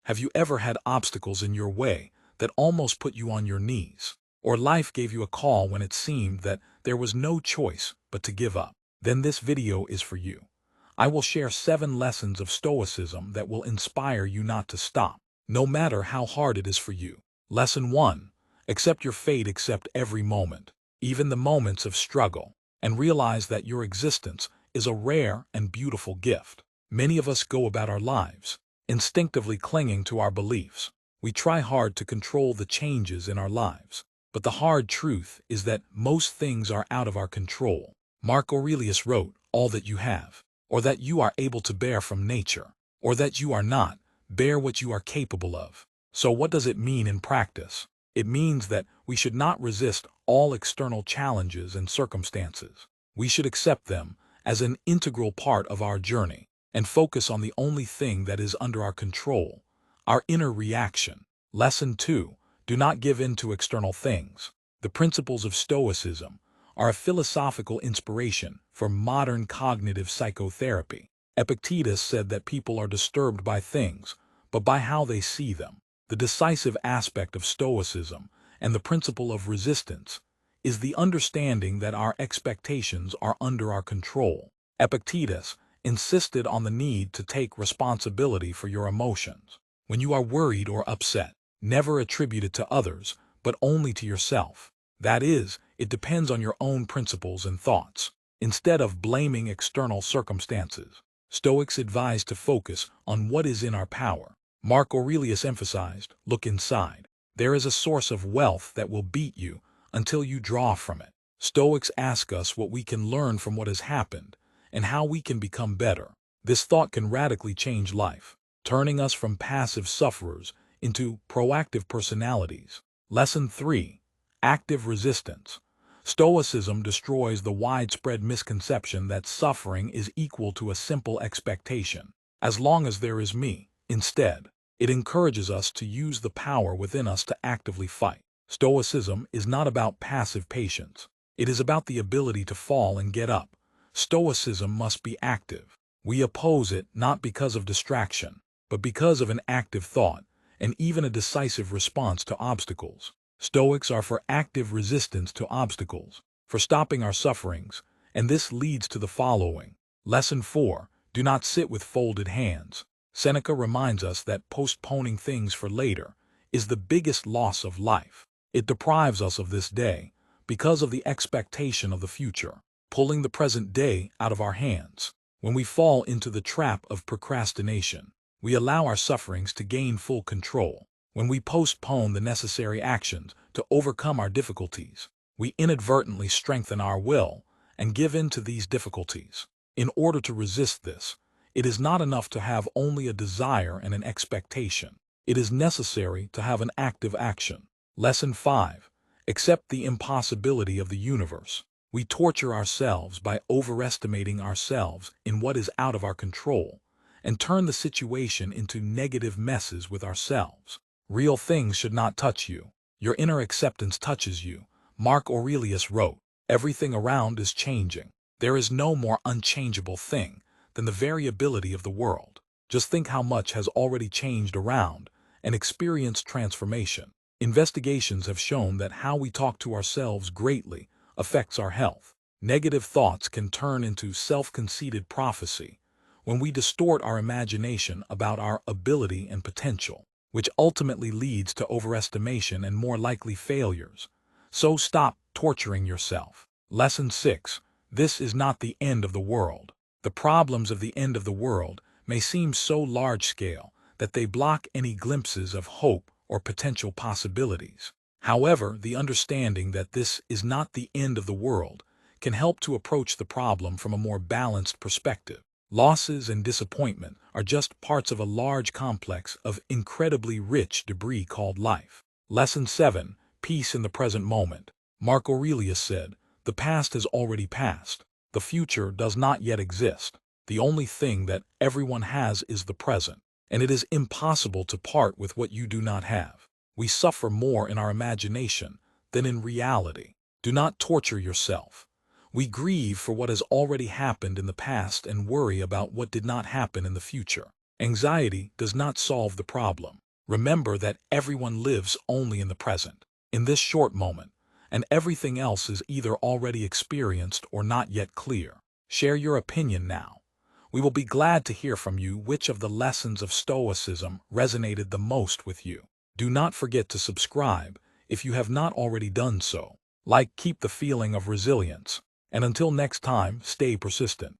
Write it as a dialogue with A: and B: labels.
A: Have you ever had obstacles in your way that almost put you on your knees? Or life gave you a call when it seemed that there was no choice but to give up? Then this video is for you. I will share 7 lessons of Stoicism that will inspire you not to stop, no matter how hard it is for you. Lesson 1. Accept your fate, accept every moment, even the moments of struggle, and realize that your existence is a rare and beautiful gift. Many of us go about our lives, instinctively clinging to our beliefs. We try hard to control the changes in our lives, but the hard truth is that most things are out of our control. Marcus Aurelius wrote, "All that you have, or that you are able to bear from nature, or that you are not, bear what you are capable of." So what does it mean in practice? It means that we should not resist all external challenges and circumstances. We should accept them as an integral part of our journey and focus on the only thing that is under our control, our inner reaction. Lesson 2. Do not give in to external things. The principles of Stoicism are a philosophical inspiration for modern cognitive psychotherapy. Epictetus said that people are disturbed by things, but by how they see them. The decisive aspect of Stoicism and the principle of resistance is the understanding that our expectations are under our control. Epictetus insisted on the need to take responsibility for your emotions. When you are worried or upset, never attribute it to others, but only to yourself. That is, it depends on your own principles and thoughts, instead of blaming external circumstances. Stoics advise to focus on what is in our power. Marcus Aurelius emphasized, look inside. There is a source of wealth that will beat you until you draw from it. Stoics ask us what we can learn from what has happened and how we can become better. This thought can radically change life, turning us from passive sufferers into proactive personalities. Lesson 3. Active resistance. Stoicism destroys the widespread misconception that suffering is equal to a simple expectation. As long as there is me. Instead, it encourages us to use the power within us to actively fight. Stoicism is not about passive patience. It is about the ability to fall and get up. Stoicism must be active. We oppose it not because of distraction, but because of an active thought and even a decisive response to obstacles. Stoics are for active resistance to obstacles, for stopping our sufferings, and this leads to the following. Lesson 4. Do not sit with folded hands. Seneca reminds us that postponing things for later is the biggest loss of life. It deprives us of this day because of the expectation of the future, pulling the present day out of our hands. When we fall into the trap of procrastination, we allow our sufferings to gain full control. When we postpone the necessary actions to overcome our difficulties, we inadvertently strengthen our will and give in to these difficulties. In order to resist this, it is not enough to have only a desire and an expectation. It is necessary to have an active action. Lesson 5. Accept the impossibility of the universe. We torture ourselves by overestimating ourselves in what is out of our control and turn the situation into negative messes with ourselves. Real things should not touch you. Your inner acceptance touches you. Marcus Aurelius wrote, everything around is changing. There is no more unchangeable thing than the variability of the world. Just think how much has already changed around and experienced transformation. Investigations have shown that how we talk to ourselves greatly affects our health. Negative thoughts can turn into self-conceited prophecy when we distort our imagination about our ability and potential, which ultimately leads to overestimation and more likely failures. So stop torturing yourself. Lesson 6. This is not the end of the world. The problems of the end of the world may seem so large-scale that they block any glimpses of hope or potential possibilities. However, the understanding that this is not the end of the world can help to approach the problem from a more balanced perspective. Losses and disappointment are just parts of a large complex of incredibly rich debris called life. Lesson 7. Peace in the present moment. Marcus Aurelius said, the past has already passed. The future does not yet exist. The only thing that everyone has is the present, and it is impossible to part with what you do not have. We suffer more in our imagination than in reality. Do not torture yourself. We grieve for what has already happened in the past and worry about what did not happen in the future. Anxiety does not solve the problem. Remember that everyone lives only in the present, in this short moment, and everything else is either already experienced or not yet clear. Share your opinion now. We will be glad to hear from you which of the lessons of Stoicism resonated the most with you. Do not forget to subscribe if you have not already done so. Keep the feeling of resilience. And until next time, stay persistent.